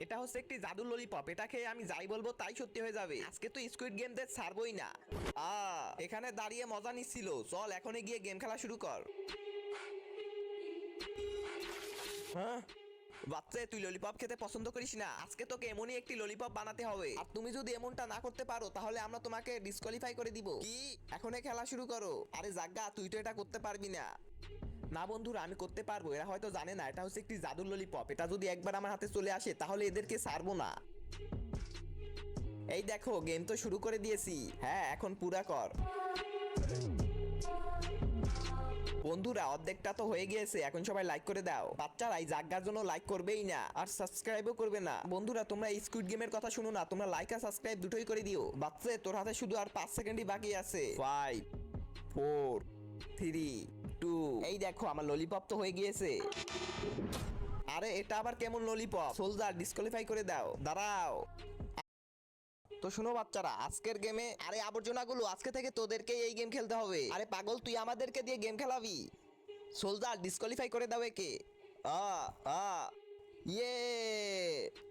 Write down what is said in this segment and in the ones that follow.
এটা হচ্ছে একটি জাদুর ললিপপ, এটা খেয়ে আমি যাই বলবো তাই সত্যি হয়ে যাবে। আজকে তো স্কুইড গেমদের ছাড়বই না। এখানে দাঁড়িয়ে মজা নিচ্ছিল, চল এখনই গিয়ে গেম খেলা শুরু কর। হ্যাঁ বাচ্চা, তুই ললিপপ খেতে পছন্দ করিস না, আজকে তোকে এমনই একটি ললিপপ বানাতে হবে। আর তুমি যদি এমনটা না করতে পারো তাহলে আমরা তোমাকে ডিসকোয়ালিফাই করে দিব। কি? এখনই খেলা শুরু করো। আরে জাগ্গা, তুই তো এটা করতে পারবি না। না বন্ধুরা, আমি করতে পারবো। এরা হয়তো জানে না এটা হচ্ছে একটি জাদুর ললিপপ, এটা যদি একবার আমার হাতে চলে আসে তাহলে এদেরকে ছাড়বো না। এই দেখো, গেম তো শুরু করে দিয়েছি। হ্যাঁ, এখন পুরা কর। বন্ধুরা, অর্ধেকটা তো হয়ে গিয়েছে, এখন সবাই লাইক করে দাও। বাচ্চারা এই জায়গার জন্য লাইক করবেই না আর সাবস্ক্রাইবও করবে না। বন্ধুরা, তোমরা এই স্কুইড গেমের কথা শুনো না, তোমরা লাইক আর সাবস্ক্রাইব দুটোই করে দিও। বাচ্চা, তোর হাতে শুধু আর 5 সেকেন্ডই বাকি আছে। 5 4 3 2। এই দেখো, আমার ললিপপ তো হয়ে গিয়েছে। আরে এটা আবার কেমন ললিপপ? সোলজার, ডিসকোয়ালিফাই করে দাও। দাঁড়াও। তো শোনো বাচ্চারা, আজকের গেমে, আরে আবর্জনাগুলো, আজকে থেকে তোদেরকে এই গেম খেলতে হবে। আরে পাগল, তুই আমাদেরকে দিয়ে গেম খেলাবি? সোলজার, ডিসকোয়ালিফাই করে দাও একে। আ আ ইয়ে,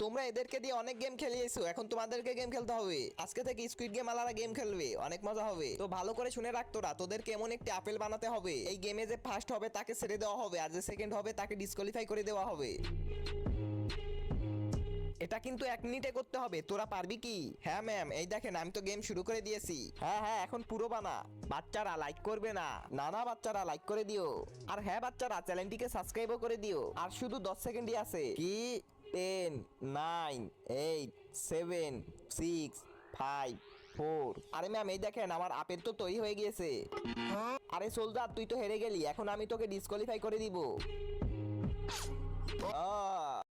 তোমরা এদেরকে দিয়ে অনেক গেম খেলিয়েছো, এখন তোমাদেরকে গেম খেলতে হবে। আজকে থেকে স্কুইড গেম আলাদা গেম খেলবে, অনেক মজা হবে। তো ভালো করে শুনে রাখ তোরা, তোদেরকে এমন একটি আপেল বানাতে হবে, এই গেমে যে ফার্স্ট হবে তাকে ছেড়ে দেওয়া হবে, আর যে সেকেন্ড হবে তাকে ডিসকোয়ালিফাই করে দেওয়া হবে। এটা কিন্তু 1 মিনিটে করতে হবে, তোরা পারবি কি? হ্যাঁ ম্যাম, এই দেখেন আমি তো গেম শুরু করে দিয়েছি। হ্যাঁ হ্যাঁ, এখন পুরো বানা। বাচ্চারা লাইক করবে না? না না বাচ্চারা, লাইক করে দিও। আর হ্যাঁ বাচ্চারা, চ্যানেলটিকে সাবস্ক্রাইবও করে দিও। আর শুধু 10 সেকেন্ডই আছে। কি? 10 9 8 7 6 5 4। আরে ম্যাম, এই দেখেন আমার আপেল তো তৈরি হয়ে গিয়েছে। আরে সোলজার, তুই তো হেরে গেলি, এখন আমি তোকে ডিসকোয়ালিফাই করে দিব।